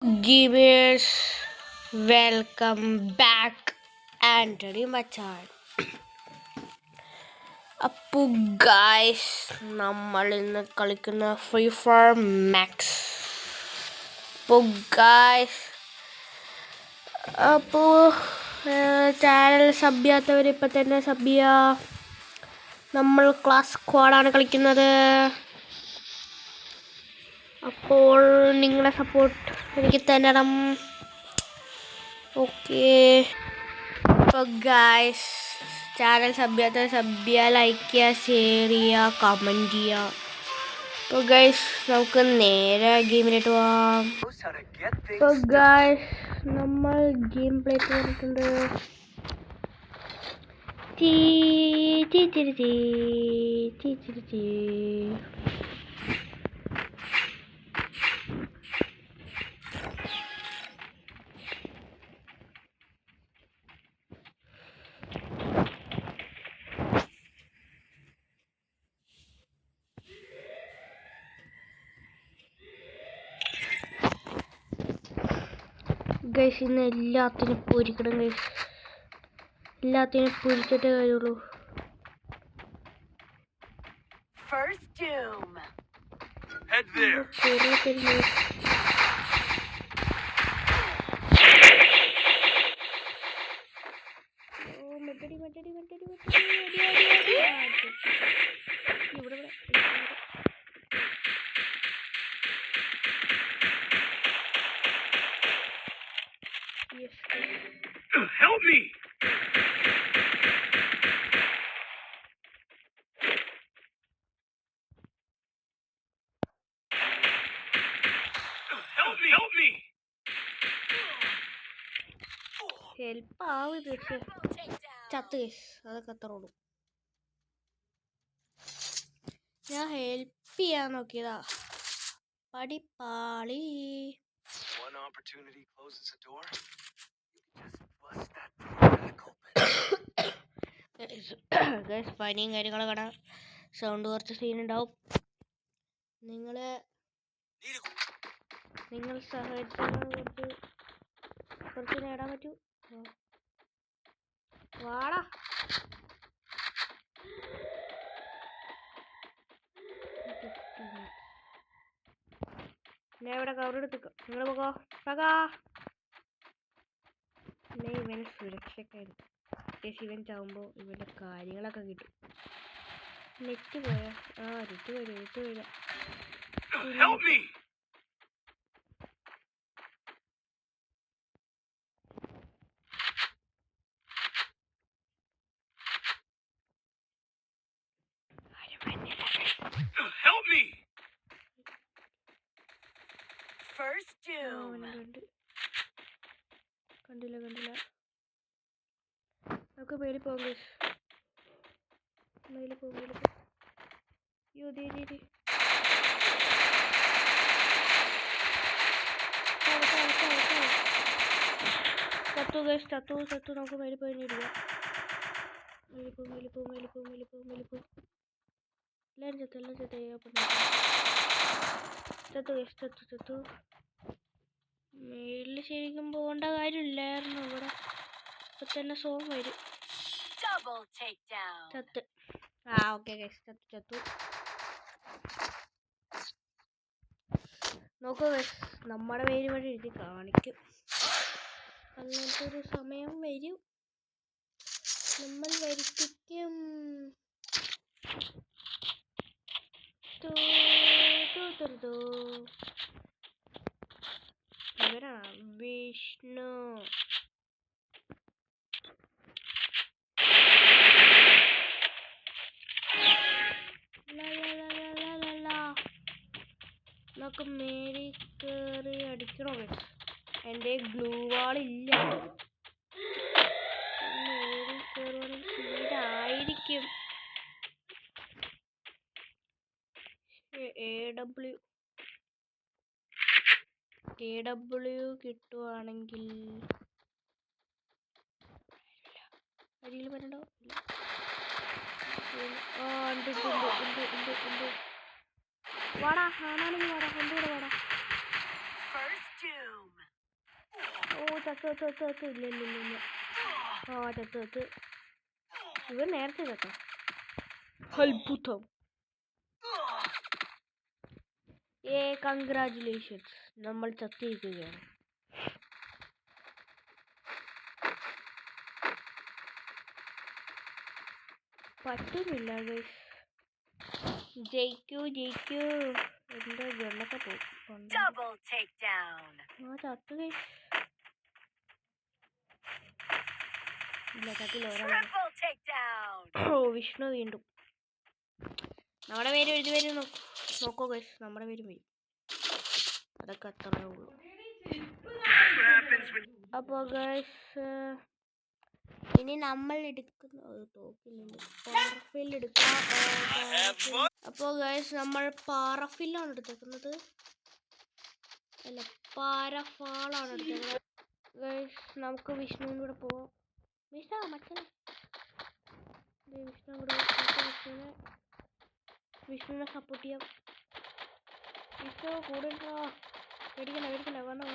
Gamers, welcome back Antony മച്ചാൻ. അപ്പോൾ guys, നമ്മൾ ഇന്ന് കളിക്കുന്ന ഫ്രീ ഫയർ മാക്സ്. അപ്പോൾ ചാനൽ സബ് ചെയ്യാത്തവർ ഇപ്പം തന്നെ സബ് ചെയ്യുക. നമ്മൾ ക്ലാസ് സ്ക്വാഡാണ് കളിക്കുന്നത്. അപ്പോൾ നിങ്ങളുടെ സപ്പോർട്ട് എനിക്ക് തരണം. ഓക്കെ. അപ്പോൾ ഗായ്സ്, ചാനൽ സബ് ചെയ്യുക, ലൈക്ക് ചെയ്യുക, ഷെയർ ചെയ്യുക, കമൻറ്റ് ചെയ്യുക. അപ്പോൾ ഗായ്സ്, നമുക്ക് നേരെ ഗെയിമിലേക്ക് പോവാം. അപ്പോൾ ഗായ്സ്, നമ്മൾ ഗെയിം പ്ലേക്ക് വന്നിട്ടുണ്ട്. ഗൈസ്, ഇന്ന് എല്ലാത്തിനും പൊരിക്കണം ഗൈസ്. എല്ലാത്തിനും പൊരിച്ചിട്ടേ കാര്യമുള്ളൂ. Help me! Help me! Help ആവും തീർച്ച. ചത്ത് ഗൈസ്, അതൊക്കെ അത്ര ഉള്ളൂ. ഞാൻ ഹെൽപ്പ് ചെയ്യാൻ നോക്കിയതാ, പടിപ്പാളി. One opportunity closes a door. Bust that door back open. Guys, പനിയും കാര്യങ്ങളൊക്കെ കാണാം. സൗണ്ട് കുറച്ച് സീൻ ഉണ്ടാവും. നിങ്ങൾ സഹകരിച്ചാൽ കുറച്ച് നേടാൻ പറ്റൂ. വാടാ. ഞാൻ ഇവിടെ കവർ എടുത്തേക്കാം. നിങ്ങൾ പോകോ. ഇവന് സുരക്ഷക്കായിരുന്നു. ഇവൻ ചാവുമ്പോൾ ഇവൻ്റെ കാര്യങ്ങളൊക്കെ കിട്ടും. നെറ്റ് പോയാ നെറ്റ് വരിക. Help me! Help me! First doom. കണ്ടില്ല. നമുക്ക് മേലിൽ പോകാം. മേലിൽ പോകും. അയ്യോ ദേ ചത്തു. നമുക്ക് മേലിൽ പോയി ഇടുക. മേലിൽ പോകും. എല്ലാവരും ചത്തു. മേലിൽ ശരിക്കും പോകേണ്ട കാര്യമില്ലായിരുന്നു. ഇവിടെ ഇപ്പൊ തന്നെ സോങ് വരും. ചത്ത്. ഓക്കെ ഗൈസ്, ചത്തു. നോക്കൂ ഗൈസ്, നമ്മുടെ പേര് വഴി എഴുതി കാണിക്കും. അങ്ങനത്തെ ഒരു സമയം വരും, നമ്മൾ വരുത്തിക്കും. ഇവരാണ് വിഷ്ണു. നമുക്ക് മേരി കയറി അടിക്കണോ? എൻ്റെ ഗ്ലൂ വാളില്ല. മേരി കയറുവാണെങ്കിൽ സീനായിരിക്കും. AW കിട്ടുവാണെങ്കിൽ അരിയിൽ വരണ്ടോ? ഉണ്ട്. വാടാ, ആണാണെങ്കിൽ വാടാ, കൊണ്ടുകൂടെ വാടാ. doom. ഓ ചത്ത് ഇല്ല ആ ചത്ത് ഇവർ നേരത്തെ ചത്ത അത്ഭുതം. കൺഗ്രാജുലേഷൻസ്, നമ്മൾ ചത്തിരിക്കുകയാണ്. പറ്റുന്നില്ല ഗൈസ്. ജയിക്കൂ എന്റെ ഗണ്ണൊക്കെ പോകും. Double takedown. ആ ചത്തു ഗൈസ്. ഇല്ല ചത്തില്ല, ഒരാളാണ്. Triple takedown. ഓ വിഷ്ണു വീണ്ടും. നമ്മുടെ പേര് എഴുതി വരും നോക്കോ ഗൈസ്, നമ്മുടെ പേരും വരും. അതൊക്കെ അത്രേ ഉള്ളൂ. അപ്പോൾ ഗൈസ് ഇനി നമ്മൾ എടുക്കുന്ന തോക്കിലുണ്ട് പാറഫിൽ എടുക്കാം. അപ്പോൾ ഗൈസ് നമ്മൾ പാറഫില്ലാണ് എടുത്തേക്കുന്നത്, അല്ല പാരഫാളാണ് എടുത്തേക്കുന്നത്. ഗൈസ് നമുക്ക് വിഷ്ണുവിൻ്റെ കൂടെ പോവാം. വിഷ്ണുവിനെ സപ്പോർട്ട് ചെയ്യാം. വിഷ്ണു കൂടെ പേടിക്കണ്ട വന്നോ.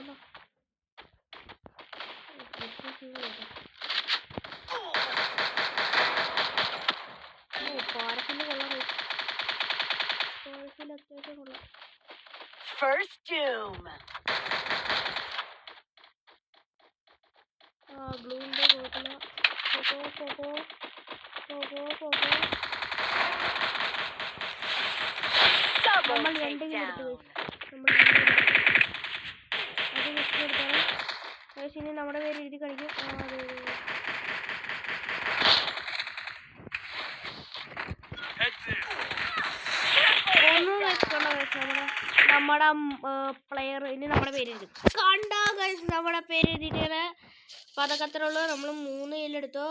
പാരഫില് കൊള്ളാം, പാരഫിൽ അത്യാവശ്യം കൊള്ളാം. First doom. ഗ്ലൂവിൻ്റെ കുഴപ്പമില്ല. നമ്മൾ രണ്ടെങ്കിലും എടുത്ത് അത് വിഷ്ണു എടുത്താണ്. ഇനി നമ്മുടെ പേര് എഴുതി കളിക്കും. ഒന്നും വെക്കണ്ട ഗൈസ്, നമ്മുടെ പ്ലെയർ ഇനി നമ്മുടെ പേര് എഴുതി കണ്ട ഗൈസ്, നമ്മുടെ പേര് എഴുതിയിട്ട് പതക്കത്ര ഉള്ളു. നമ്മൾ 3 കില്ലെടുത്തു,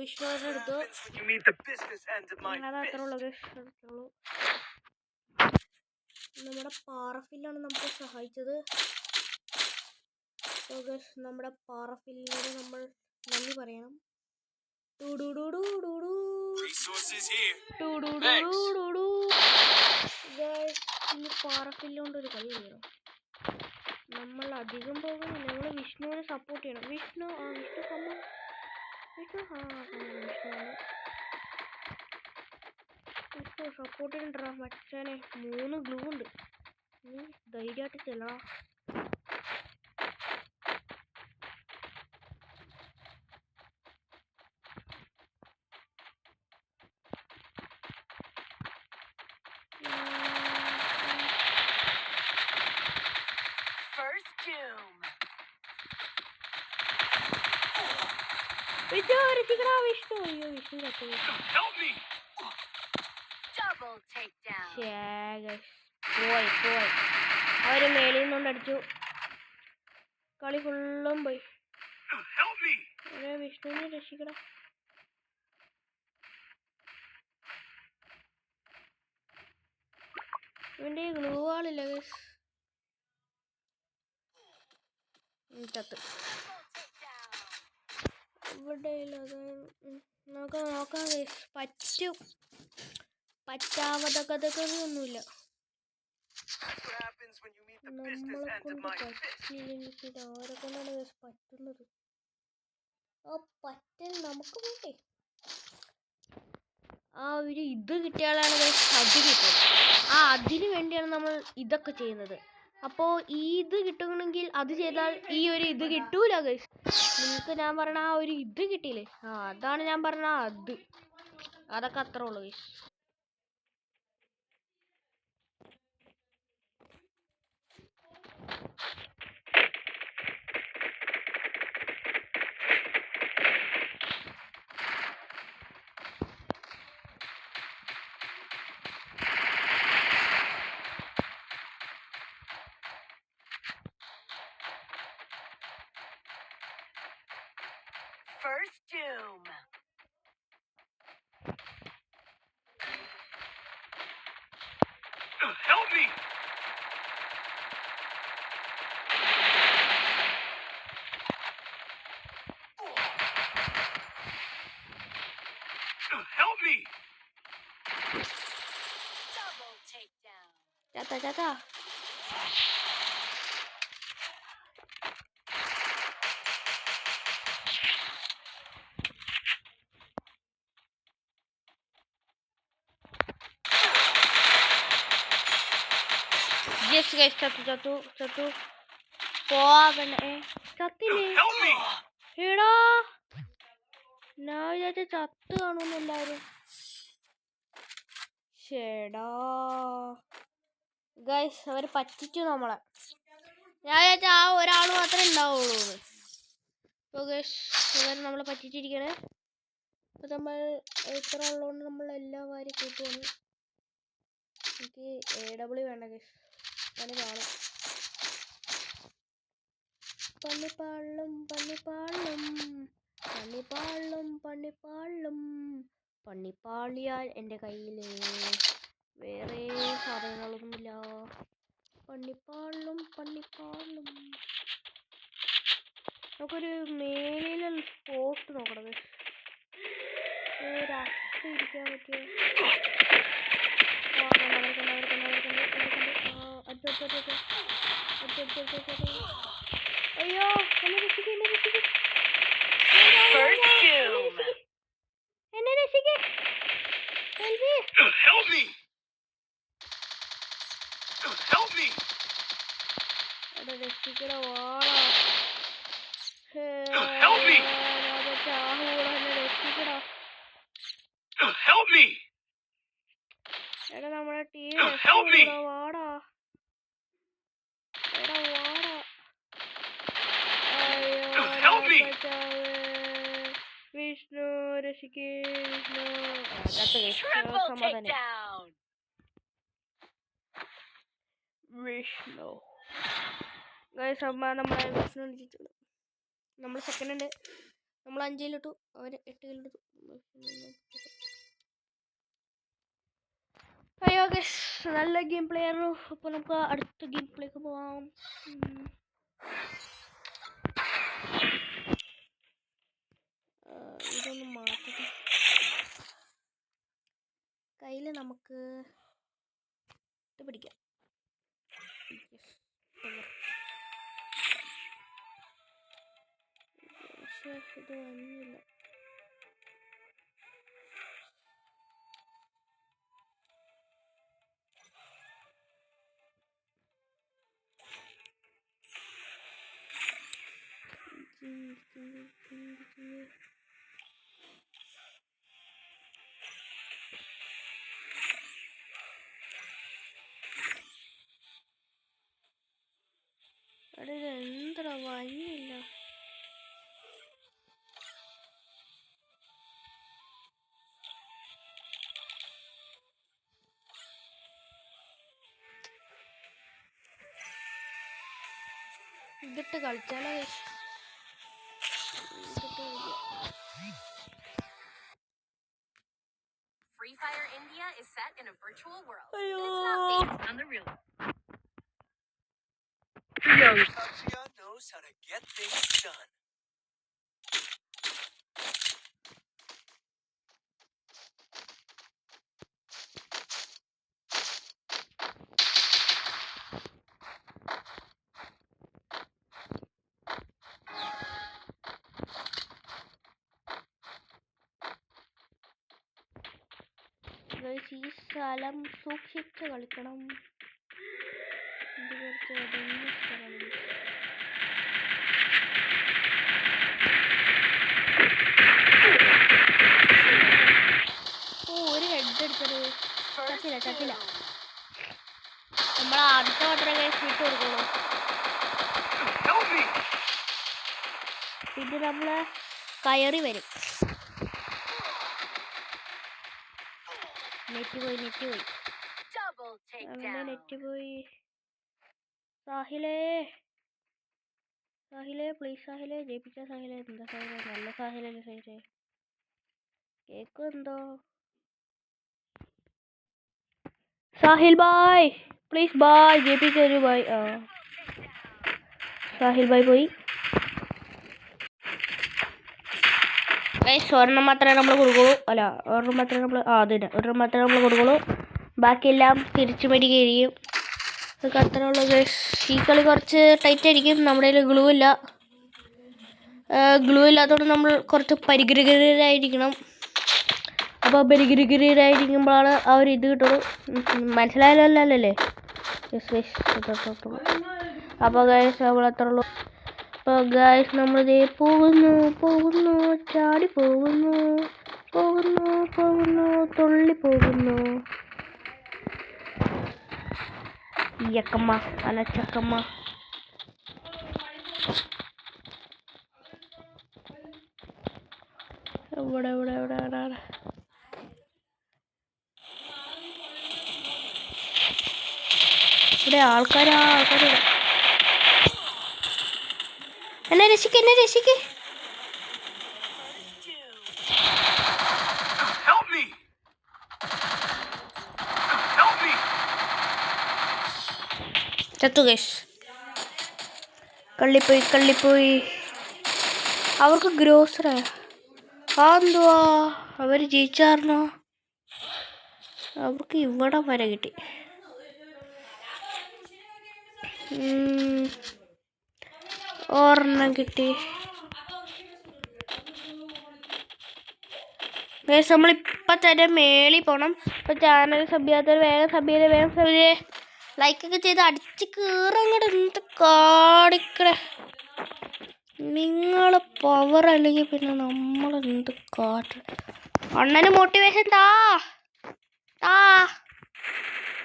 വിഷ്ണുവിനെ എടുത്തു. അതത്ര ഉള്ളു ഗൈസ്, അത്രയുള്ളൂ. നമ്മുടെ പാറഫില്ലാണ് നമുക്ക് സഹായിച്ചത്. നമ്മുടെ പാറഫില്ലിനോട് നമ്മൾ നന്ദി പറയണം. ഇനി പാറഫില്ലുകൊണ്ടൊരു കളി ചെയ്യണം. നമ്മൾ അധികം പോകുന്നില്ല, നമ്മൾ വിഷ്ണുവിനെ സപ്പോർട്ട് ചെയ്യണം. വിഷ്ണു സപ്പോർട്ട് ചെയ്യണ്ടാ മച്ചാനെ. 3 ഗ്ലൂ ഉണ്ട്, നീ ധൈര്യമായിട്ട് ചെല്ലടാ. വിഷ്ണു അയ്യോ വിഷ്ണു ചത്തു. പോയി അവര് മേളിൽ നിന്നുകൊണ്ട് അടിച്ചു. കളി ഫുള്ളും പോയി. വിഷ്ണുവിനെ രക്ഷിക്കണം. ഇവന്റെ ഗ്ലൂ വാളില്ല ഗൈസ്, ചത്ത്. ഇവിടെ നമുക്ക് നോക്കാം ഗൈസ്, പറ്റും പറ്റാവതൊക്കെ ഒന്നുമില്ല. നമ്മളെ കൊണ്ട് പറ്റില്ലെങ്കിൽ ആരെ കൊണ്ടാണ് ഗൈസ് പറ്റുന്നത്? പറ്റൽ നമുക്ക് വേണ്ടേ? ഒരു ഇത് കിട്ടിയാലാണ് ഗൈസ് അത് കിട്ടുന്നത്. അതിന് വേണ്ടിയാണ് നമ്മൾ ഇതൊക്കെ ചെയ്യുന്നത്. അപ്പോൾ ഈ ഇത് കിട്ടണമെങ്കിൽ അത് ചെയ്താൽ ഈ ഒരു ഇത് കിട്ടൂല ഗൈസ്. നിങ്ങൾക്ക് ഞാൻ പറഞ്ഞ ഒരു ഇത് കിട്ടിയില്ലേ, അതാണ് ഞാൻ പറഞ്ഞ അതൊക്കെ അത്ര ഉള്ളു guys. First doom. Help me. Help me. Double takedown. Jatuh. Guys ചത്തു പോവാ ചത്തില്ലേ എടാ ഞാൻ വിചാരിച്ച ചത്ത് കാണുമെന്ന് എല്ലാവരും. ഷേടാ ഗൈസ് അവർ പറ്റിച്ചു നമ്മളെ. ഞാൻ വിചാരിച്ച ആ ഒരാൾ മാത്രമേ ഉണ്ടാവുള്ളൂ. ഇപ്പോൾ ഗൈസ് അവർ നമ്മളെ പറ്റിച്ചിരിക്കണേ. അപ്പോൾ നമ്മൾ ഇത്ര ഉള്ളതുകൊണ്ട് നമ്മൾ എല്ലാ കാര്യം കൂട്ടുവാണ്. എനിക്ക് AW വേണ്ട ഗൈസ്. പണി കാണും. പണിപ്പാളിയാൽ എൻ്റെ കയ്യിൽ വേറെ സാധനങ്ങളൊന്നുമില്ല. പണിപ്പാളും നമുക്കൊരു മേലിൽ സ്പോട്ട് നോക്കണം. ഒരത്ത് ഇരിക്കാൻ പറ്റിയ അയ്യോ എന്നെ രക്ഷിക്ക് രക്ഷിക്കണ വാടാ. രക്ഷിക്കടാ. എടാ നമ്മുടെ ടീം വാടാ. വിഷ്ണു രക്ഷിക്ക്. വിഷ്ണു ഗൈസ് നമ്മളെ വിഷ്ണു വിളിച്ചിട്ടുണ്ട്. നമ്മൾ സെക്കൻഡ് ഉണ്ട്. നമ്മൾ 5 കിലിട്ടു, അവർ 8 കിലിട്ടു. അയ്യോ ഗൈസ് നല്ല ഗെയിം പ്ലേ ആയിരുന്നു. അപ്പോൾ നമുക്ക് അടുത്ത ഗെയിം പ്ലേക്ക് പോവാം. ഇതൊന്ന് മാറ്റട്ടെ. കയ്യിൽ നമുക്ക് ഇത് പിടിക്കാം. പക്ഷേ ഇത് വന്നില്ല. അവിടെ എന്താ വന്നില്ല. ഇതിട്ട് കളിച്ചാലോ. Free Fire India is set in a virtual world. It's not based on the real world. Katsuya knows how to get things done. ഈ സ്ഥലം സൂക്ഷിച്ച് കളിക്കണം. ഇത് കുറച്ച് ഒതുങ്ങിയ സ്ഥലമാണ്. ഒരു ഹെഡ് എടുത്തത് ചത്തില്ല. നമ്മൾ അടുത്ത മാത്രമേ വിട്ട് കൊടുക്കുള്ളൂ. പിന്നെ നമ്മള് കയറി വരും. നെറ്റ് പോയി നെറ്റ് പോയി. സാഹിലേ പ്ലീസ് സാഹിലേ ജയിപ്പിച്ച സാഹിലേ. എന്താ സാഹിലേ നല്ല സാഹിലല്ലേ സാഹിലേ. കേക്ക് എന്തോ സാഹിൽ ബായ് പ്ലീസ് ബായ് ജയിപ്പിച്ചൊരു ബായ്. സാഹിൽ ബായ് പോയി. ഒരെണ്ണം മാത്രമേ നമ്മൾ കൊടുക്കുള്ളൂ. അല്ല ഒരെണ്ണം മാത്രമേ നമ്മൾ ഒരെണ്ണം മാത്രമേ നമ്മൾ കൊടുക്കുള്ളൂ. ബാക്കിയെല്ലാം തിരിച്ചു മേടിക്കുകയും. അതൊക്കെ അത്ര ഉള്ളൂ ഗൈസ്. ഈ കളി കുറച്ച് ടൈറ്റ് ആയിരിക്കും. നമ്മുടെ കയ്യിൽ ഗ്ലൂ ഇല്ല. ഗ്ലൂ ഇല്ലാത്തതുകൊണ്ട് നമ്മൾ കുറച്ച് പരിഗൃഹരായിരിക്കണം. അപ്പോൾ പരിഗൃഹരായിരിക്കുമ്പോഴാണ് ആ ഒരു ഇത് കിട്ടുള്ളൂ. മനസ്സിലായല്ലോ അല്ലേ? അപ്പോൾ ഗൈസ് നമ്മൾ അത്ര ഉള്ളൂ. അപ്പോൾ ഗൈസ് നമ്മളിതേ പോകുന്നു ചാടി പോകുന്നു തുള്ളി പോകുന്നു. യക്കമ്മ അല്ല ചക്കമ്മ. ഇവിടെ ആൾക്കാരാ. എന്നെ രക്ഷിക്ക്. Help me! Help me! ചത്തു ഗൈസ്. കള്ളിപ്പോയി. അവർക്ക് ഗ്രോസറാ. എന്തുവാ അവർ ജയിച്ചാർന്നോ? അവർക്ക് ഇവിടെ വരെ കിട്ടി. ഒരെണ്ണം കിട്ടി. നമ്മളിപ്പം തന്നെ മേളിൽ പോകണം. ഇപ്പം ചാനൽ സബ്ബിയാത്തവർ വേഗം ലൈക്കൊക്കെ ചെയ്ത് അടിച്ച് കീറങ്ങോട്ട് എന്ത് കാണിക്കണേ. നിങ്ങളെ പവർ അല്ലെങ്കിൽ പിന്നെ നമ്മളെന്ത് കാട്ടണം. അണ്ണന് മോട്ടിവേഷൻ താ.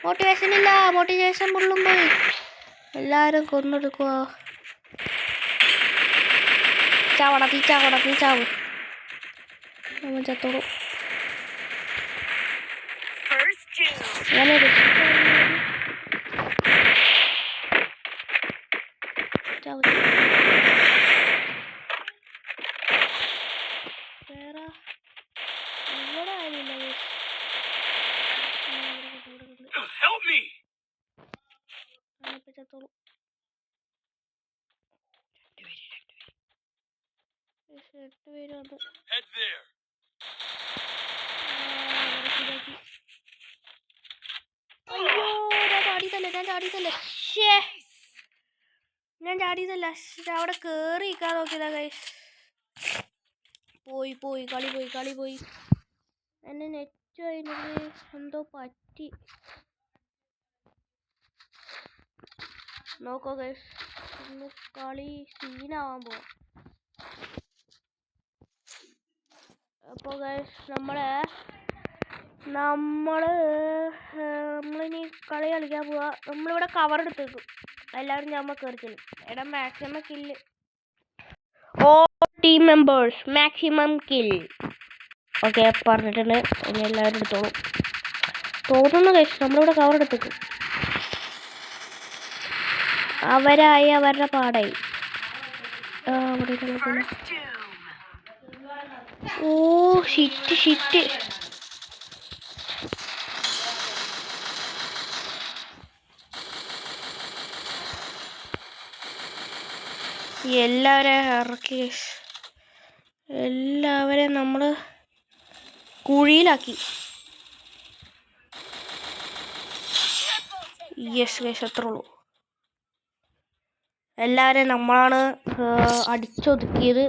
മോട്ടിവേഷൻ ഇല്ല. മോട്ടിവേഷൻ ഫുള്ളും പോയി. എല്ലാവരും കൊന്നെടുക്കുക. നീ ചാവ്. നമ്മൾ ചത്തോളൂ. അങ്ങനെ വേറെ ഇവിടെ ആരുമില്ല. Help me! ചത്തോളൂ. പേര് വന്നു. Head there. അയ്യോ ഞാൻ ചാടിയതല്ല. ഞാൻ ചാടിയതല്ല. അവിടെ കേറി നിൽക്കാൻ നോക്കിയതാ ഗൈസ്. പോയി കളി പോയി. എന്നെ നെറ്റ് കഴിഞ്ഞത് എന്തോ പറ്റി. നോക്കോ ഗൈസ്, ഇന്ന് കളി സീനാവാൻ പോവാ. അപ്പോൾ ഗൈസ് നമ്മളിനി കളി കളിക്കാൻ പോവാ. നമ്മളിവിടെ കവർ എടുത്തേക്കും. എല്ലാവരും ഞാൻ കയറി ചെല്ലും. എടാ maximum kill. All team members maximum kill. Okay പറഞ്ഞിട്ടുണ്ട്. ഇനി എല്ലാവരും എടുത്തോളും തോന്നുന്നു ഗൈസ്. നമ്മളിവിടെ കവർ എടുത്തേക്കും. അവരുടെ പാടായി. Oh shit. എല്ലാവരെയും ഇറക്കി. എല്ലാവരെയും നമ്മൾ കുഴിയിലാക്കി. യെസ് ഗൈസ്, അത്രേ ഉള്ളൂ. എല്ലാവരെയും നമ്മളാണ് അടിച്ചൊതുക്കിയത്.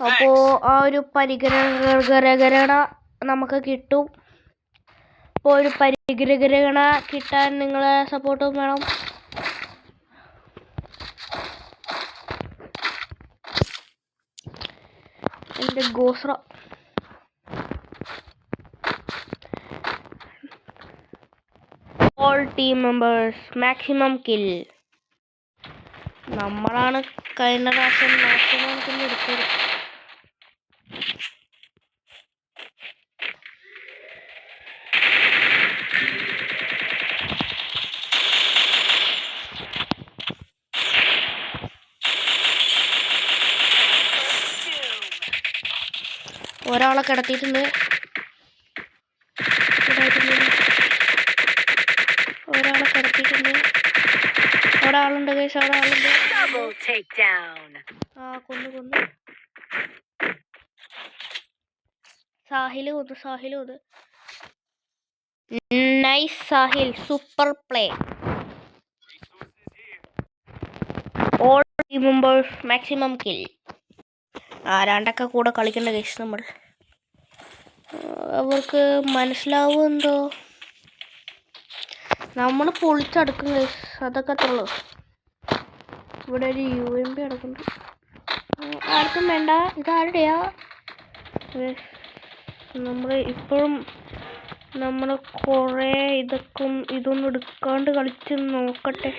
അപ്പോൾ ആ ഒരു പരിഗണന നമുക്ക് കിട്ടും. അപ്പോൾ ഒരു പരിഗണന കിട്ടാൻ നിങ്ങളെ സപ്പോർട്ടും വേണം. എൻ്റെ ഗോസ്ര all team members maximum kill. നമ്മളാണ് കഴിഞ്ഞ പ്രാവശ്യം മാക്സിമം കിൽ എടുത്തത്. ഒരാളെ കിടത്തിയിട്ടുണ്ട്. ഒരാളുണ്ട് ഗൈസ്, ഒരാളുണ്ട്. കൊന്നു. സാഹിൽ കൊന്നു. Nice Sahil, super play. All team members maximum kill. ആരാണ്ടൊക്കെ കൂടെ കളിക്കേണ്ട ഗൈസ്. നമ്മൾ അവർക്ക് മനസ്സിലാവുമെന്തോ. നമ്മൾ പൊളിച്ചടുക്കും ഗൈസ്. അതൊക്കെ അത്രേ ഉള്ളൂ. ഇവിടെ ഒരു UMP കിടക്കുന്നുണ്ട്. ആർക്കും വേണ്ട. ഇതാരുടെയാ? നമ്മൾ ഇപ്പോഴും നമ്മൾ കുറേ ഇതൊന്നും എടുക്കാണ്ട് കളിച്ച് നോക്കട്ടെ.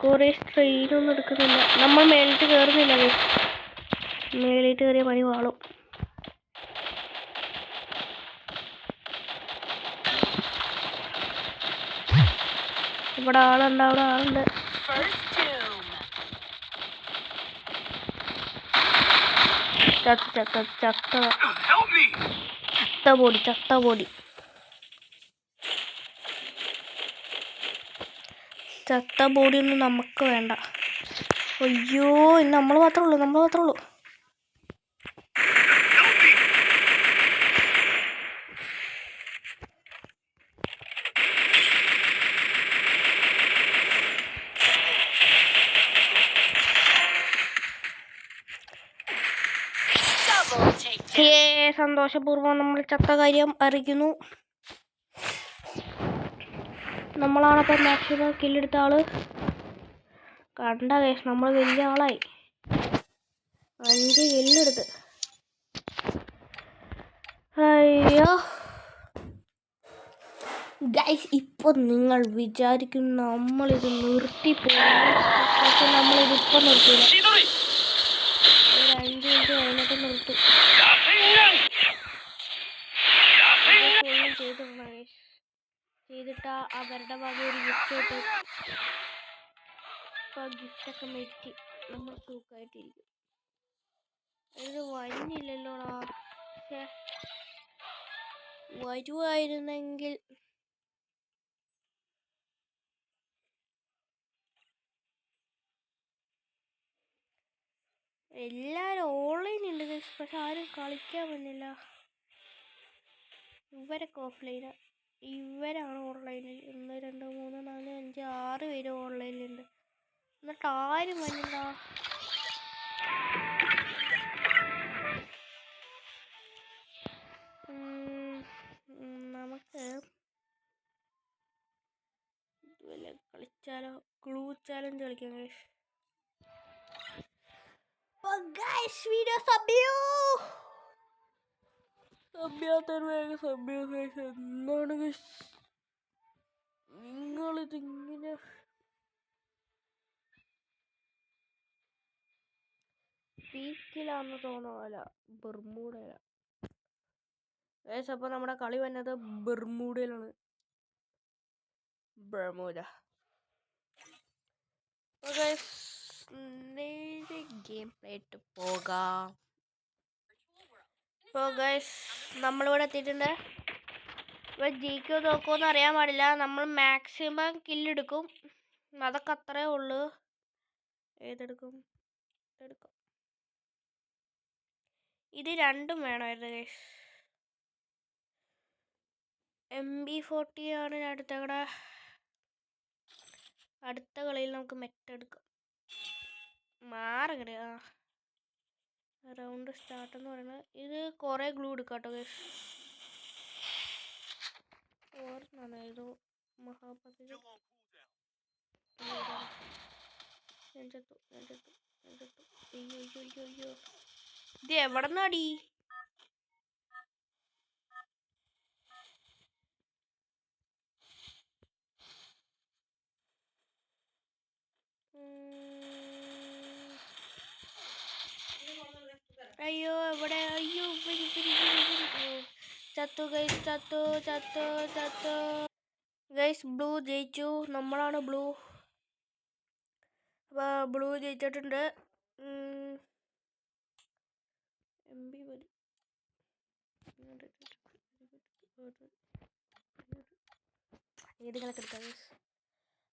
കുറേ സ്ട്രെയിനൊന്നും എടുക്കുന്നില്ല. നമ്മൾ മേലിട്ട് കയറുന്നില്ല ഗൈസ്. മേലിട്ട് കയറിയ പണി വാളും. ഇവിടെ ആളുണ്ട്, അവിടെ ആളുണ്ട്. First tomb. Help me! ചത്ത പൊടി. ചത്ത ബോഡിയൊന്നും നമുക്ക് വേണ്ട. അയ്യോ, ഇന്ന് നമ്മൾ മാത്രമേ ഉള്ളൂ. Double take. സന്തോഷപൂർവ്വം നമ്മൾ ചത്ത കാര്യം അറിയിക്കുന്നു. നമ്മളാണപ്പം മാക്സിമം കില്ലെടുത്ത ആള്. കണ്ട കേസ്, നമ്മൾ വലിയ ആളായി. 5 കില്ലെടുത്ത്. അയ്യോ ഗൈസ്, ഇപ്പൊ നിങ്ങൾ വിചാരിക്കും നമ്മളിത് നിർത്തിപ്പോകും. പക്ഷെ നമ്മളിതിപ്പോൾ നിർത്തില്ല. 5 മിനിറ്റ് കഴിഞ്ഞിട്ട് നിർത്തും. ചെയ്തിട്ട് അവരുടെ ഭാഗം ഒരു ഗിഫ്റ്റ് കിട്ടും. അപ്പോൾ ഗിഫ്റ്റൊക്കെ മെറ്റി നമ്മൾ സുഖമായിട്ടിരിക്കും. ഇത് വരുന്നില്ലല്ലോടാ. വരുമായിരുന്നെങ്കിൽ എല്ലാവരും ഓൺലൈൻ ഉണ്ട് പക്ഷെ ആരും കളിക്കാൻ വന്നില്ല. ഇവരൊക്കെ ഓഫ്ലൈനാ. ഇവരാണ് ഓൺലൈനിൽ. 1 2 3 4 5 6 പേര് ഓൺലൈനിലുണ്ട്. എന്നിട്ട് ആരും വന്നില്ല. നമുക്ക് കളിച്ചാലോ? ക്ലൂ ചാലഞ്ച് കളിക്കാം ഗൈസ്. എന്താണ് നിങ്ങളിതിങ്ങനെ പീക്കിലാന്ന് തോന്നുന്നില്ല. ബെർമൂഡയില ഗൈസ്. അപ്പോൾ നമ്മുടെ കളി വന്നത് ബെർമൂഡയിലാണ്. ഗെയിം പ്ലേ ഇട്ട് പോകാം. ഇപ്പോൾ ഗൈസ് നമ്മളിവിടെ എത്തിയിട്ടുണ്ട്. ഇപ്പോൾ ജയിക്കോ തോക്കുമെന്ന് അറിയാൻ പാടില്ല. നമ്മൾ മാക്സിമം കില്ലെടുക്കും. അതൊക്കെ അത്രേ ഉള്ളൂ. ഏതെടുക്കും? ഇത് രണ്ടും വേണമായിരുന്നു ഗൈസ്. MB40 ആണ് അടുത്ത കളിയിൽ നമുക്ക് മെറ്റെടുക്കാം. മാറങ്ങട്. റൗണ്ട് സ്റ്റാർട്ട് എന്ന് പറയുന്നത് ഇത് കുറേ ഗ്ലൂ എടുക്കാം കേട്ടോ ഗൈസ്. ഓർമ്മ മഹാപതി അയ്യോ ഇത് എവിടെ നിന്നാടി? അയ്യോ എവിടെ? അയ്യോ ചത്തു ഗൈസ്. ബ്ലൂ ജയിച്ചു. നമ്മളാണ് ബ്ലൂ. അപ്പോൾ ബ്ലൂ ജയിച്ചിട്ടുണ്ട്. MB മതി. ഏതെങ്കിലൊക്കെ എടുക്കാം ഗൈസ്.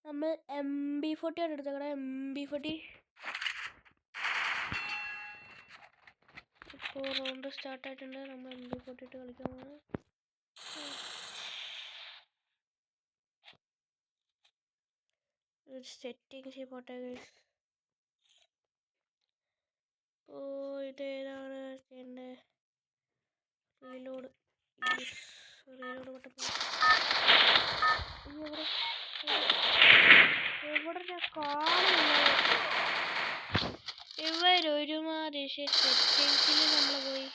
നമ്മൾ MB40 ആണ് എടുത്തത്. MB40. ഇപ്പോൾ റൗണ്ട് സ്റ്റാർട്ടായിട്ടുണ്ട്. നമ്മൾ MB40 ഇട്ട് കളിക്കാൻ പോകുന്നത്. സെറ്റിങ്സ് പോട്ടെ ഗൈസ്. ഇത് ഏതാണ് ചെയ്യേണ്ടത്? റീലോഡ്. റീലോഡ് ബട്ടൺ എവിടെ ഞാൻ കാണില്ല. ഇവരൊരുമാതിരി സെറ്റിങ്സിൽ നമ്മൾ പോയി.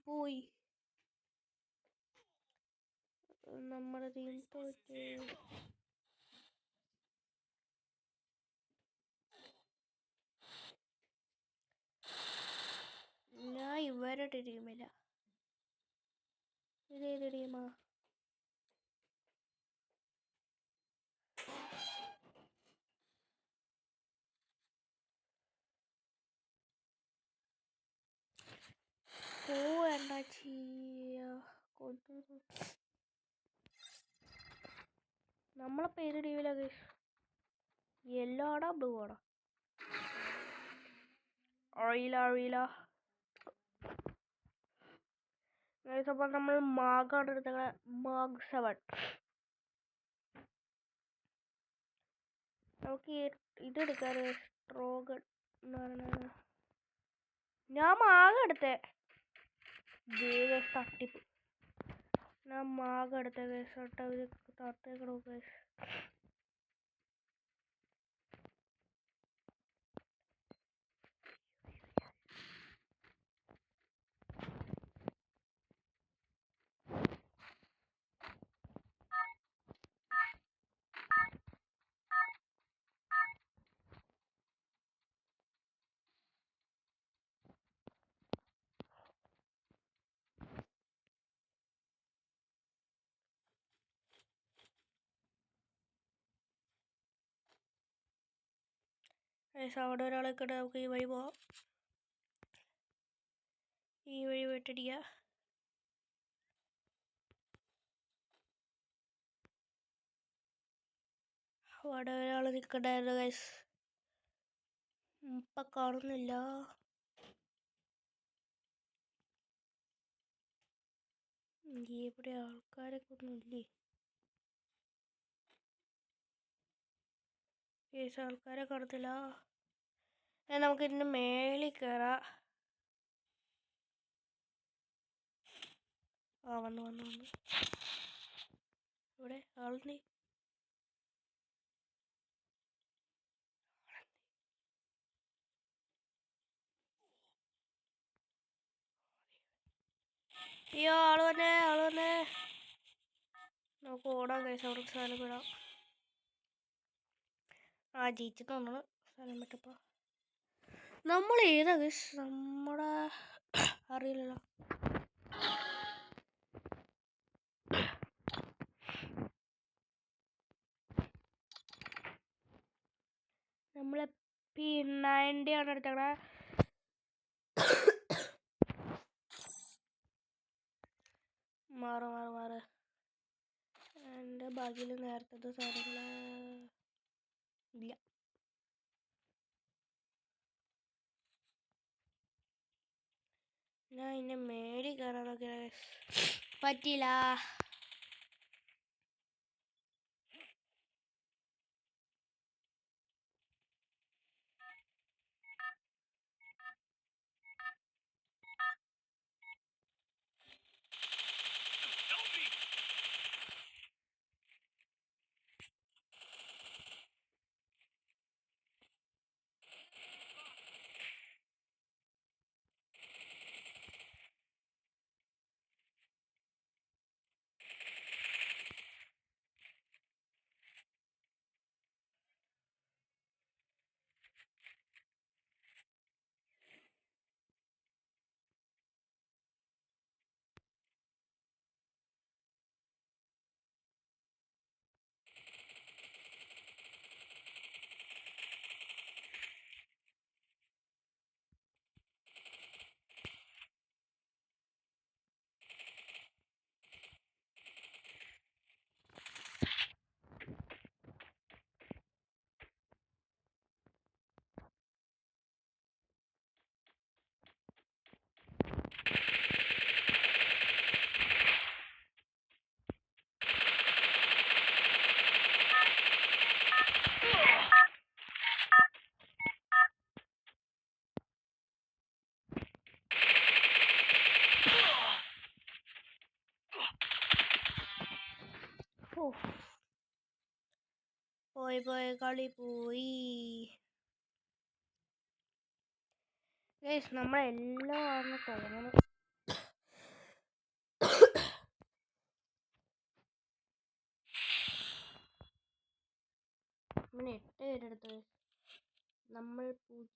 പോയി നമ്മുടെ ടീം തോറ്റ്. ഞാൻ ഇവരുടെ ടീമില്ല. ഇതേത് ടീമാ? എന്താ ചെയ്യാ? നമ്മളിപ്പോ ഏത് ടീമിലാ? യെല്ലോ ആണോ ബ്ലൂ ആണോ അറിയില്ല. അപ്പോൾ നമ്മൾ മാഗാണ് എടുത്തത്. മാഗ് 7. നമുക്ക് ഇതെടുക്കാൻ സ്ട്രോഗൺ എന്ന് പറയുന്നത്. ഞാൻ മാഗ എടുത്തേ. തട്ടിപ്പ്. ഞാൻ മാഗ എടുത്ത തട്ടേക്കണോ? അവിടെ ഒരാളൊക്കെ ഉണ്ട്. നമുക്ക് ഈ വഴി പോവാം. ഈ വഴി വെട്ടടിക്കുക. അവിടെ ഒരാൾ നിൽക്കണ്ടായിരുന്നു ഗൈസ്. ഇപ്പം കാണുന്നില്ല. ഇവിടെ ആൾക്കാരൊക്കെ ഒന്നുമില്ലേ? ആൾക്കാരെ കാണത്തില്ല. നമുക്ക് ഇതിൻ്റെ മേളിൽ കയറാം. വന്നു. ഇവിടെ ആളുണ്ട്. അയ്യോ ആള് വന്നേ. നമുക്ക് ഓടാം കഴിച്ച്. അവിടെ സ്ഥലം വിടാം. ജയിച്ചു തോന്നുന്നു. സ്ഥലം വിട്ടപ്പോ നമ്മൾ ഏതാ കഴിച്ച്? നമ്മുടെ അറിയില്ലല്ലോ. നമ്മളെ P90 ആണ് എടുത്തത്. മാറ്. എൻ്റെ ബാഗിൽ നേരത്തെ സാധനങ്ങൾ ഇല്ല. ഞാൻ ഇതിൻ്റെ മേടി കയറാൻ നോക്കിയ പറ്റില്ല. പോയി പോയി കളി പോയി. നമ്മളെല്ലാം ആണ് തോന്നുന്നു. അങ്ങനെ 8 പേരെടുത്ത് നമ്മൾ 0.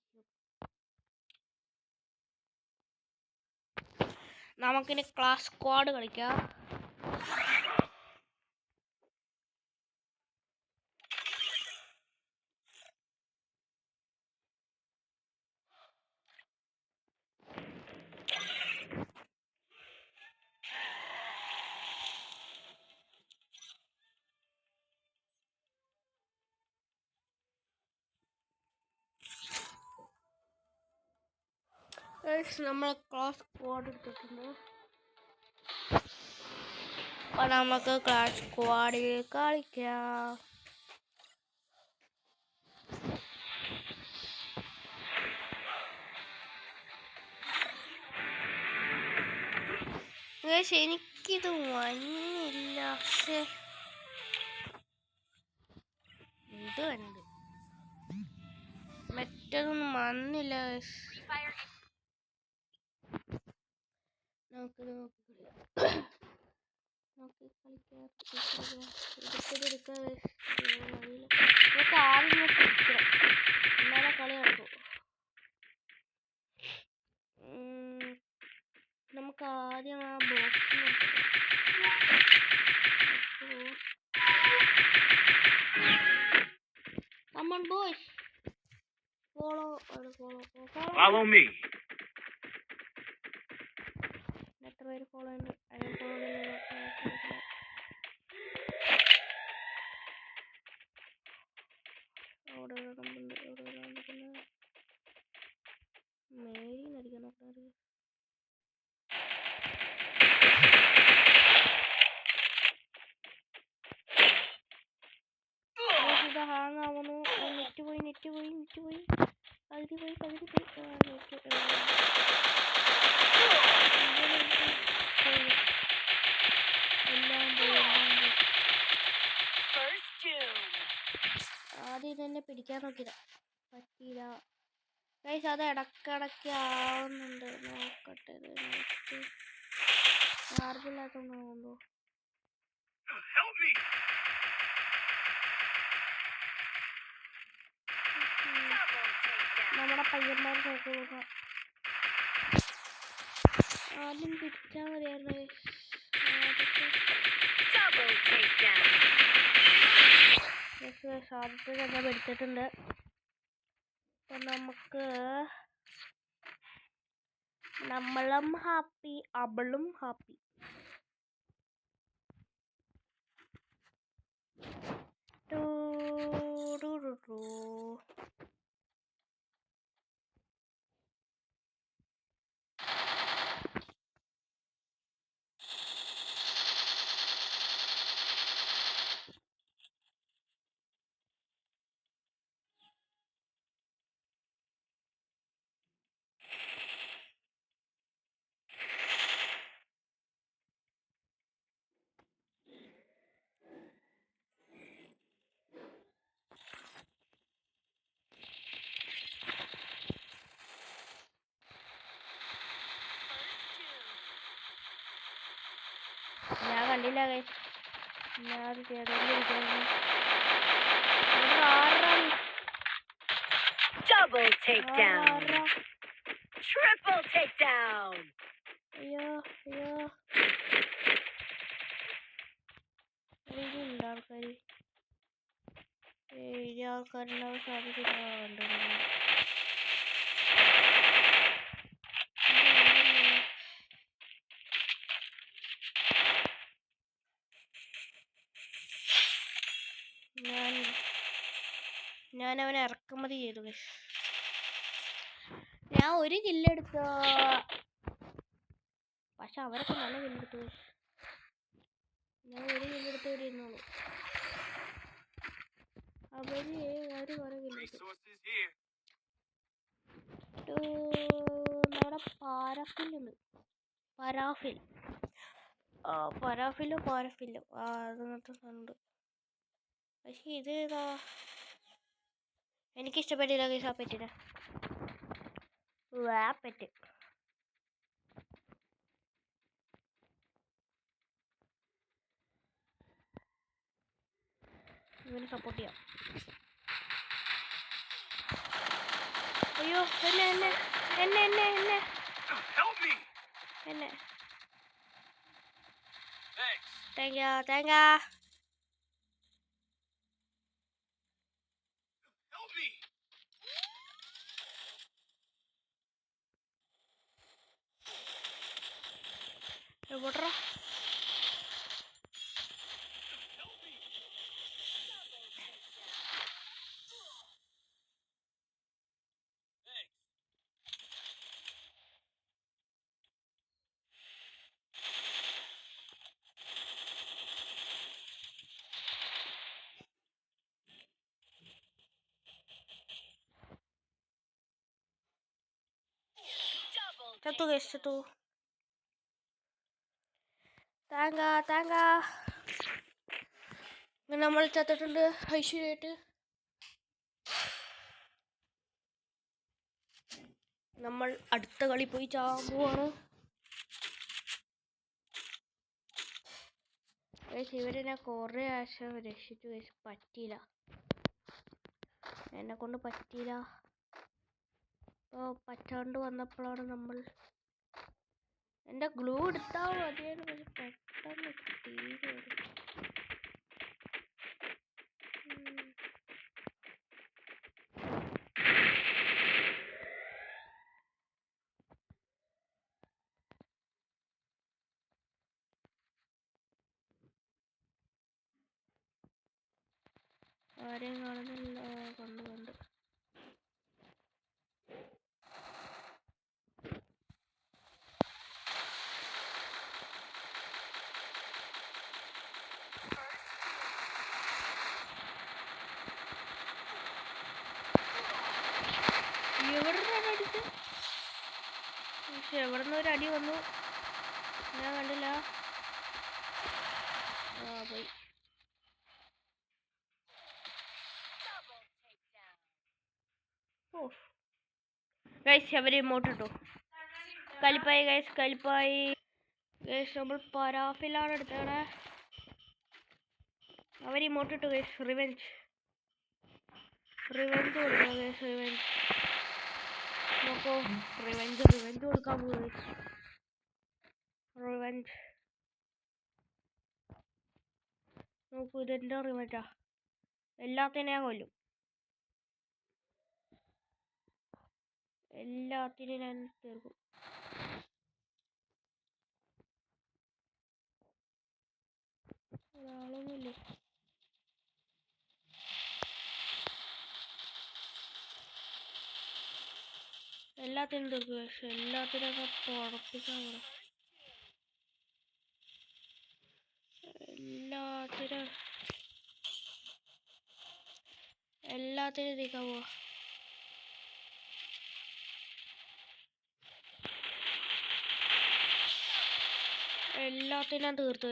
നമുക്കിനി ക്ലാസ് സ്ക്വാഡ് കളിക്കാം. നമ്മൾ ക്ലാസ് സ്ക്വാഡ് എടുത്തിട്ടുണ്ട്. അപ്പോൾ നമുക്ക് ക്ലാസ് സ്ക്വാഡിൽ കളിക്കാം. എനിക്കിത് വന്നില്ല. ഇത് കണ്ട് മറ്റതൊന്നും വന്നില്ല. നമുക്ക് ആദ്യം പിടിക്കണം, എന്നാലേ കളി നടക്കൂ. നമുക്ക് ആദ്യം ആ box Come on, boys. Follow me. എത്ര പേര് ഫോളോ ഉണ്ട്? മേരിന്നടിക്കാൻ നോക്കാറ്. ഇത് ഹാങ് ആവുന്നു. നെറ്റ് പോയി. പകുതി പോയി. ആദ്യം ഇതെന്നെ പിടിക്കാൻ നോക്കിയതാ, പറ്റിയില്ല. ഗൈസ് അത് ഇടക്കിടക്ക് ആവുന്നുണ്ട്. നോക്കട്ടെ, നെറ്റ് ചാർജില്ലാത്തോണ്ടാവുമ്പോ. നമ്മുടെ പയ്യന്മാർ നോക്കുക. ആദ്യം പിടിച്ചാൽ മതിയായിരുന്നു. ആദ്യത്തെ തന്നെ പിടിച്ചിട്ടുണ്ട്. അപ്പൊ നമുക്ക് നമ്മളും ഹാപ്പി, അവളും ഹാപ്പി. ഞാൻ കണ്ടില്ല. ഞാൻ Double takedown. Triple takedown. അയ്യോ ആൾക്കാരുണ്ടാവാൻ സാധിക്കില്ല. ഞാൻ അവനെ ഇറക്കുമതി ചെയ്തു. ഞാൻ ഒരു കില്ലെടുത്തു, പക്ഷെ അവരൊക്കെ നല്ല കില്ലെടുത്തു. ഞാൻ ഒരു കില്ലെടുത്ത് ഇവിടെ ഇരുന്നുള്ളൂ. അവര് കുറെ കില്ലെടുത്തു. നമ്മുടെ പാരാഫിലുണ്ട്. പരാഫില്ലോ പാരഫില്ലോ അതങ്ങനത്തെ സാധനമുണ്ട്. പക്ഷെ ഇത് ഏതാ എനിക്കിഷ്ടപ്പെട്ടില്ല ഗൈസ് ആ പെറ്റിനെ. പെറ്റ് ഇവന് സപ്പോർട്ട് ചെയ്യാം. അയ്യോ എന്നെ എന്നെ എന്നെ എന്നെ എന്നെ Help me! എന്നെ Thanks. തേങ്ങ Help me! എവിടാ Thanks. ചത്തു ഗൈസ് ചത്തു. തേങ്ങ നമ്മൾ ചത്തിട്ടുണ്ട് ഐശ്വര്യമായിട്ട്. നമ്മൾ അടുത്ത കളി പോയി ചാവുകയാണ്. ഇവരെ ഞാൻ കുറേ ആശ രക്ഷിച്ചു ഗൈസ്, പറ്റിയില്ല, എന്നെ കൊണ്ട് പറ്റിയില്ല. അപ്പോൾ പറ്റാണ്ട് വന്നപ്പോഴാണ് നമ്മൾ എൻ്റെ ഗ്ലൂ എടുത്താൽ മതിയായിരുന്നു, പക്ഷെ പെട്ടെന്ന് തീരെ ആരെയും കാണുന്നില്ല. കണ്ട് എവിടെ അടിച്ച്, പക്ഷെ എവിടെ നിന്ന് ഒരു അടി വന്നു ഞാൻ കണ്ടില്ല. പോയി. ഓ ഗൈസ് അവർ ഇമോട്ടിട്ടു, കലിപ്പായി ഗൈസ് കലിപ്പായി ഗൈസ്. നമ്മൾ പരാഫിലാണ് എടുത്തത്. അവർ ഇമോട്ടിട്ടു ഗൈസ്. റിവെഞ്ച് കൊടുക്കണം ഗൈസ്, റിവെഞ്ച് നോക്കൂ. റിവെഞ്ച് കൊടുക്കാൻ പോകും. റിവെഞ്ച് നോക്കൂ, ഇതെൻ്റെ റിവെഞ്ചാ. എല്ലാത്തിനെയും ഞാൻ കൊല്ലും, എല്ലാത്തിനെയും ഞാൻ തീർക്കും. ഒരാളൊന്നുമില്ലേ? എല്ലാത്തിനും തീർക്കും പക്ഷെ എല്ലാത്തിനൊക്കെ പുറപ്പിക്കാൻ പോകണം. എല്ലാത്തിനും തീർക്കാൻ പോവാ. എല്ലാത്തിനും തീർത്തു.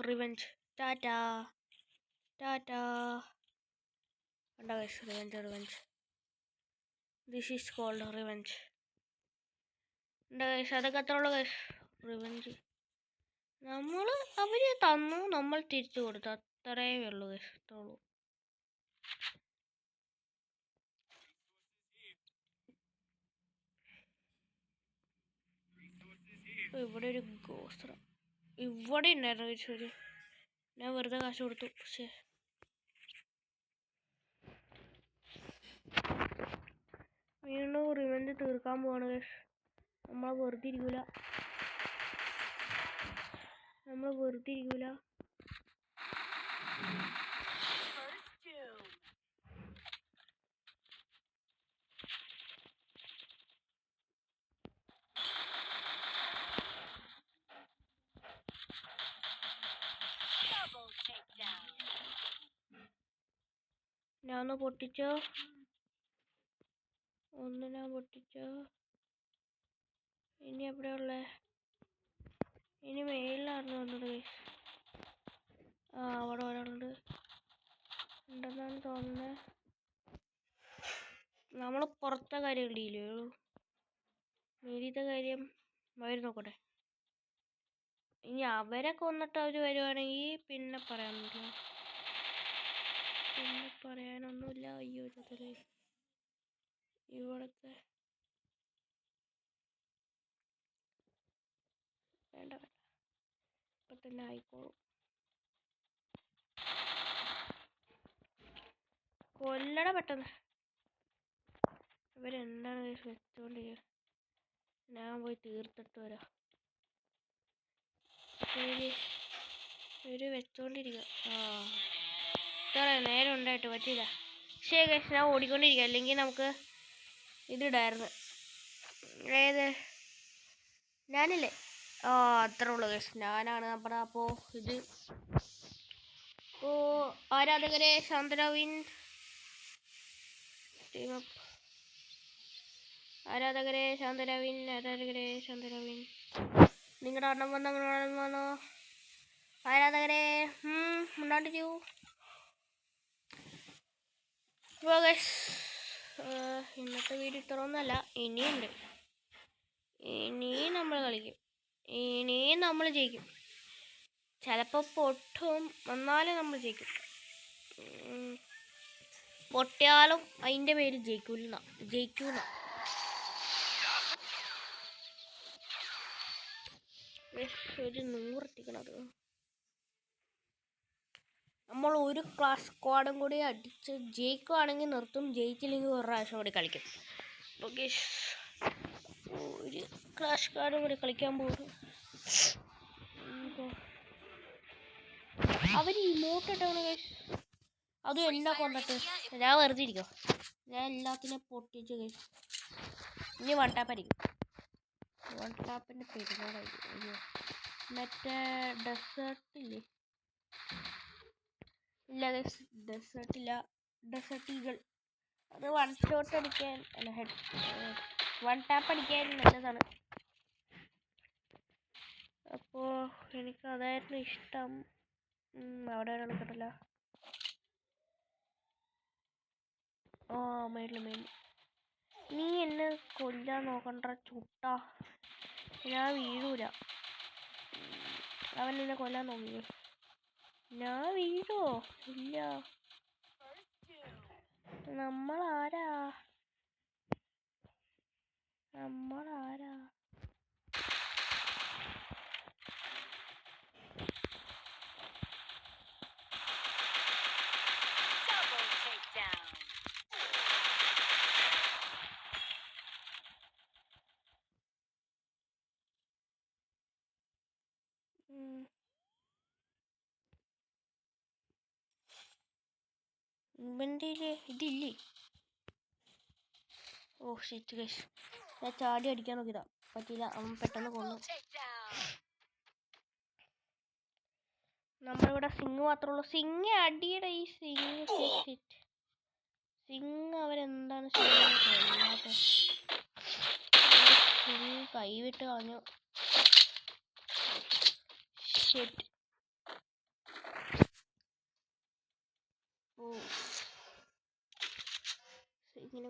റിവെഞ്ച് ടാറ്റാ കണ്ട guys, revenge this is cold revenge. എന്താ ഗൈസ്, അതൊക്കെ അത്ര ഉള്ളു ഗൈസ്. റിവെഞ്ച് അവര് തന്നു, നമ്മൾ തിരിച്ചു കൊടുത്തു, അത്രേ ഉള്ളൂ ഗൈസ്, അത്രേ ഉള്ളൂ. ഇവിടെ ഒരു ഗോസ്ത്ര ഇവിടെ ഉണ്ടായിരുന്നു ഗൈസ്. ഞാൻ വെറുതെ കാശ് കൊടുത്തു. പക്ഷേ വീണ്ടും റിവെഞ്ച് തീർക്കാൻ പോവാണ് ഗൈസ്. നമ്മൾ വെറുതെ ഇരിക്കൂല. ഞാൻ പൊട്ടിച്ചോ, ഞാൻ പൊട്ടിച്ചോ. ഇനി എവിടെയുള്ളേ? ഇനി മേളിലാണ് വന്നത്. വന്ന് നമ്മൾ പുറത്തെ കാര്യം ഇല്ലേ ഉള്ളൂ. മേലത്തെ കാര്യം അവർ നോക്കട്ടെ. ഇനി അവരെ കൊന്നിട്ട് അവർ വരുവാണെങ്കിൽ പിന്നെ പറയാനൊന്നുമില്ല. അയ്യോ ചത്തല്ലേ ഇവിടുത്തെ. വേണ്ട ഇപ്പം തന്നെ ആയിക്കോളും. കൊല്ലട പെട്ടെന്ന്. ഇവരെന്താണ് വെച്ചോണ്ടിരിക്കുക? ഞാൻ പോയി തീർത്തിട്ട് വരാം. ഇവര് വെച്ചോണ്ടിരിക്കുക. ഇത്ര നേരം ഉണ്ടായിട്ട് പറ്റില്ല. പക്ഷേ ഞാൻ ഓടിക്കൊണ്ടിരിക്കുക, അല്ലെങ്കിൽ നമുക്ക് ഇതിടായിരുന്നു. ഏത് ഞാനില്ലേ? അത്രേ ഉള്ളൂ ഗൈസ്, ഞാനാണ് നമ്മുടെ. അപ്പോൾ ഇത് ആരാധകരെ ശാന്തരാവിൻ ആരാധകരെ ശാന്തരാവിൻ നിങ്ങളുടെ അണ്ണം വന്നോ ആരാധകരെ മുണ്ടാണ്ടിരിക്കൂ. ഇന്നത്തെ വീഡിയോ ഇത്ര ഒന്നല്ല, ഇനിയുണ്ട്. ഇനിയും നമ്മൾ കളിക്കും, ഇനിയും നമ്മൾ ജയിക്കും. ചിലപ്പോൾ പൊട്ടും, എന്നാലും നമ്മൾ ജയിക്കും. പൊട്ടിയാലും അതിൻ്റെ പേര് ജയിക്കൂല. ഒരു 100 എത്തിക്കണത്. നമ്മൾ ഒരു ക്ലാസ് സ്ക്വാഡും കൂടി അടിച്ച് ജയിക്കുവാണെങ്കിൽ നിർത്തും, ജയിച്ചില്ലെങ്കിൽ ഒരു പ്രാവശ്യം കൂടി കളിക്കും. ഓക്കെ, ഒരു ക്ലാസ് സ്ക്വാഡും കൂടി കളിക്കാൻ പോകും. അവർ ഇമോട്ട് ഇട്ടാണ് അതും എന്നെ കൊണ്ടിട്ട്. ഞാൻ വെറുതെ ഇരിക്കും, ഞാൻ എല്ലാത്തിനും പൊട്ടിച്ച് കഴിച്ചു. ഇനി വൺ ടാപ്പിൻ്റെ പെരുമാറായിരിക്കും. മറ്റേ ഡെസേർട്ടില്ലേ? ഇല്ല ഡെസേർട്ടില്ല, ഡെസേർട്ട് ഈഗിൾ. അത് വൺ ഷോട്ട് അടിക്കാൻ അല്ല, വൺ ടാപ്പ് അടിക്കാൻ നല്ലതാണ്. അപ്പോൾ എനിക്ക് അതായിരുന്നു ഇഷ്ടം. അവിടെ ഒരാൾ കിട്ടില്ല. മേളിൽ നീ എന്നെ കൊല്ലാൻ നോക്കണ്ട ചുട്ട, ഞാൻ വീഴൂല. അവൻ എന്നെ കൊല്ലാൻ നോക്കിയേ, ഞാൻ വീഴോ? ഇല്ല. നമ്മളാരാ? Double takedown. ഇതില്ലേ? ഷിറ്റ് ഗയ്സ്, ഞാൻ ചാടി അടിക്കാൻ നോക്കിയതാ, പറ്റില്ല. അവൻ പെട്ടെന്ന് കൊന്നു. നമ്മളിവിടെ സിംഗ് മാത്രമേ ഉള്ളൂ. സിംഗ് അടിയുടെ ഈ സിംഗ് അവരെന്താണ് ചെയ്യുന്നത്? കൈവിട്ട് കളഞ്ഞു. ഷിറ്റ്. ഇങ്ങനെ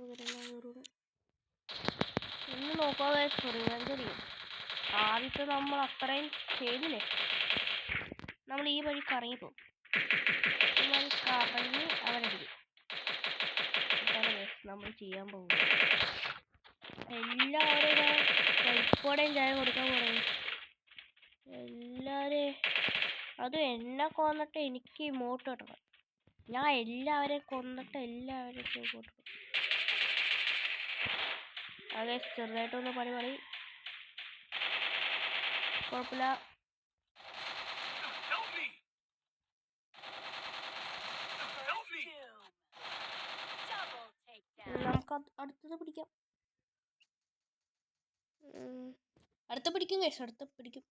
ഇന്ന് നോക്കാതെ ആദ്യത്തെ നമ്മൾ അത്രയും ചെയ്തില്ലേ, നമ്മൾ ഈ വഴി കറങ്ങിപ്പോകും. ഈ വഴി കറങ്ങി അവരടിക്കും. നമ്മൾ ചെയ്യാൻ പോകും. എല്ലാവരും ഇപ്പോഴേയും ചായ കൊടുക്കാൻ പറയും. എല്ലാവരും അതും എന്നെ കൊന്നിട്ട് എനിക്ക് ഇമോട്ട് കിട്ടണം. ഞാൻ എല്ലാവരെയും കൊന്നിട്ട് എല്ലാവരും ഇമോട്ട് കിട്ടും. അതെ, ചെറുതായിട്ടൊന്ന് പണി കുഴപ്പമില്ല. നമുക്ക് അടുത്തത് പിടിക്കാം. അടുത്ത പിടിക്കും കേസ്, അടുത്ത പിടിക്കും.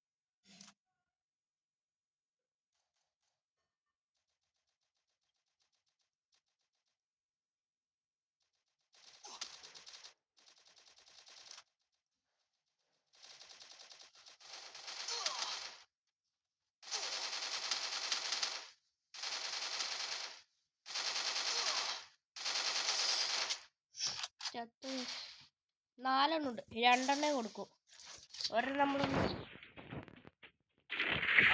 ചത്ത് 4 ഉണ്ട്, 2 കൊടുക്കും. ഒരെണ്ണം നമ്മൾ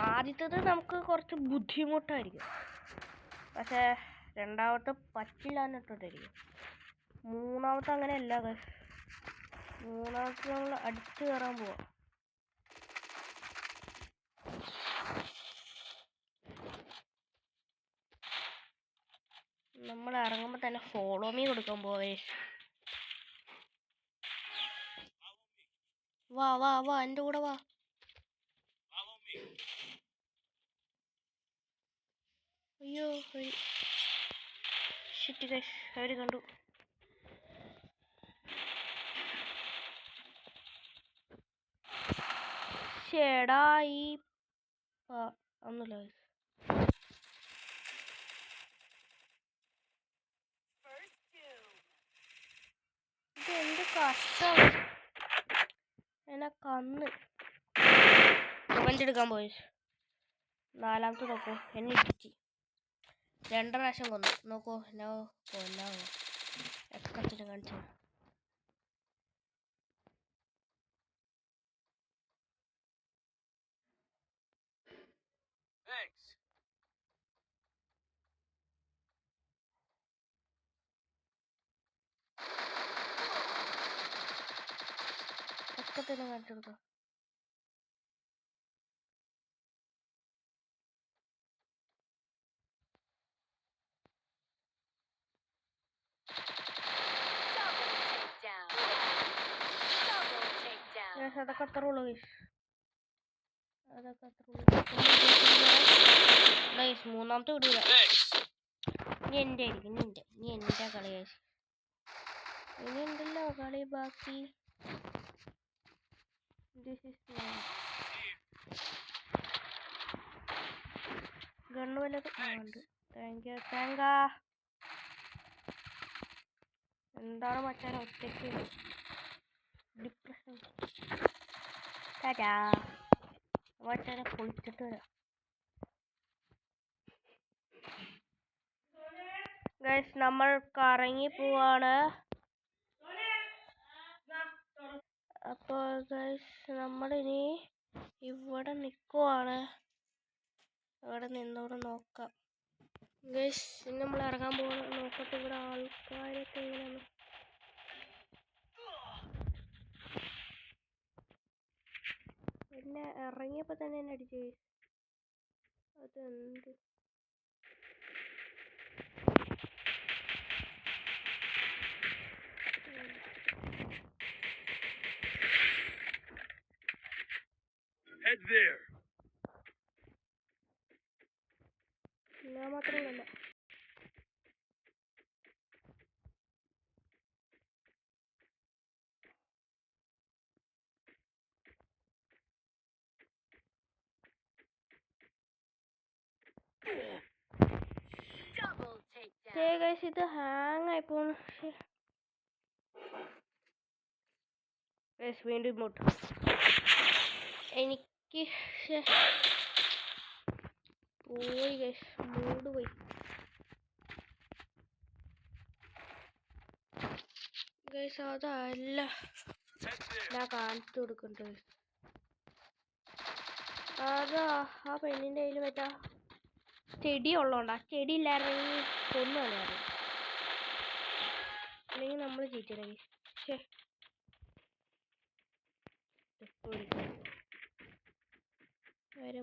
ആദ്യത്തേത് നമുക്ക് കുറച്ച് ബുദ്ധിമുട്ടായിരിക്കും, പക്ഷേ രണ്ടാമത്തെ പറ്റില്ല എന്നിട്ടിട്ടായിരിക്കും. മൂന്നാമത്തെ അങ്ങനെയല്ല guys. മൂന്നാമത്തെ നമ്മൾ അടിച്ചു കയറാൻ പോവാം. നമ്മൾ ഇറങ്ങുമ്പോൾ തന്നെ ഫോളോ മീ കൊടുക്കാൻ പോവേ. വാ വാ വാ, എൻ്റെ കൂടെ വാ. അയ്യോ ഷിറ്റ് ഗൈസ്, അവർ കണ്ടു. ചേടാ ഈ ഒന്നുമില്ല guys. ഇത് എന്ത് കഷ്ടം, എന്നെ കന്ന് കമന്റ് എടുക്കാൻ പോയി. 4ാമത്തെ നോക്കൂ, എന്നെ ഇടിച്ച് 2 പ്രാവശ്യം കൊന്നു. നോക്കൂ എന്നെ കൊല്ലാവോ, എക്കത്തിന് കാണിച്ചു. Thanks. എക്കത്തിന് കാണിച്ചു കൊടുക്കാം. Down. Double takedown. അതൊക്കെ അത്ര ഉള്ളു ഗൈസ്, അതൊക്കെ അത്ര ഉള്ളു ഗൈസ്. മൂന്നാമത്തെ വിടൂല, Thanks. നീ എൻ്റെ ആയിരിക്കും, നീ എൻ്റെ കളി ഗൈസ്. ഇനി ഉണ്ടല്ലോ കളി ബാക്കി. ഗണ്ണ് വല്ലതും ഉണ്ട്. Thank you. എന്താണ് മച്ചാനെ ഒറ്റയ്ക്ക് ഡിപ്രഷൻ. ടാറ്റാ മച്ചാനെ പൊളിച്ചിട്ട് വരാം ഗൈസ്. നമ്മൾ കറങ്ങി പോവാണ്. അപ്പോൾ ഗൈസ് നമ്മളിനി ഇവിടെ നിൽക്കുവാണ്. ഇവിടെ നിന്നോട് നോക്കാം ഗൈസ്. ഇനി നമ്മൾ ഇറങ്ങാൻ പോകണം. നോക്കട്ടെ ഇവിടെ ആൾക്കാരൊക്കെ എങ്ങനെയാണ്. പിന്നെ ഇറങ്ങിയപ്പോൾ തന്നെ എന്നെ അടിച്ചു ഗൈസ്. അതെന്ത് Head there. ഞാൻ മാത്രമല്ല. Double takedown. ഗൈസ് ഇത് ഹാങ് ആയി പോണു. ഗൈസ് വീണ്ടും ഇങ്ങോട്ട് എനിക്ക് പോയി ഗൈസ്, മൂഡ് പോയി ഗൈസ്. അതല്ല Head there. ഞാൻ കാണിച്ചു കൊടുക്കണ്ടത്. അതാ ആ പെണ്ണിൻ്റെ കയ്യിൽ പറ്റാ ചെടി ഉള്ളതുകൊണ്ട്, ആ ചെടി ഇല്ലായിരുന്നെങ്കിൽ കൊന്നു കളയാറ്, അല്ലെങ്കിൽ നമ്മൾ ചീറ്റണേ.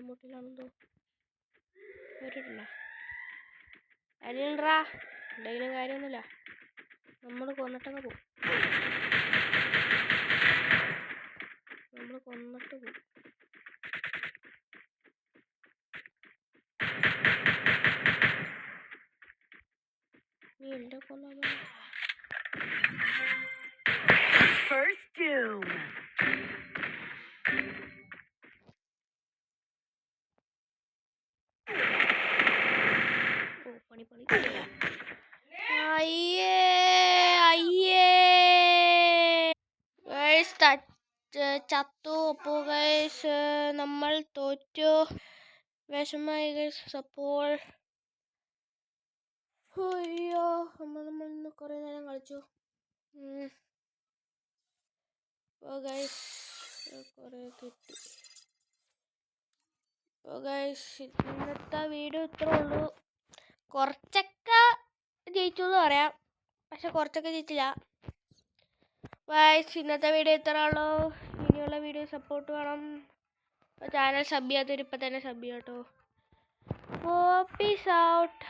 മുട്ടിലാണെന്തോ വരില്ല. അനിയൻറാ എന്തെങ്കിലും കാര്യമൊന്നുമില്ല, നമ്മൾ കൊന്നിട്ടങ്ങ് പോകും. നമ്മൾ കൊന്നിട്ട് പോകും. നീ എന്റെ കൊല്ലാൻ First doom. ഓ പണി പണി. അയ്യേ അയ്യേ ഗൈസ് ചത്തു. അപ്പോൾ ഗൈസ് നമ്മൾ തോറ്റു. വിഷമായി ഗൈസ്. അപ്പോൾ അയ്യോ നമ്മൾ ഇന്ന് കുറേ നേരം കളിച്ചു. അപ്പോൾ ഗൈസ് കുറേ കിട്ടി. അപ്പോൾ ഗൈസ് ഇന്നത്തെ വീഡിയോ ഇത്രേ ഉള്ളൂ. കുറച്ചൊക്കെ ജയിച്ചു എന്ന് പറയാം, പക്ഷെ കുറച്ചൊക്കെ ജയിച്ചില്ല. ഗൈസ് ഇന്നത്തെ വീഡിയോ ഇത്രേ ഉള്ളൂ. ഇനിയുള്ള വീഡിയോ സപ്പോർട്ട് വേണം. ചാനൽ സബ് ചെയ്യാത്തവർ ഇപ്പം തന്നെ സബ് ചെയ്യാം കേട്ടോ. Peace out.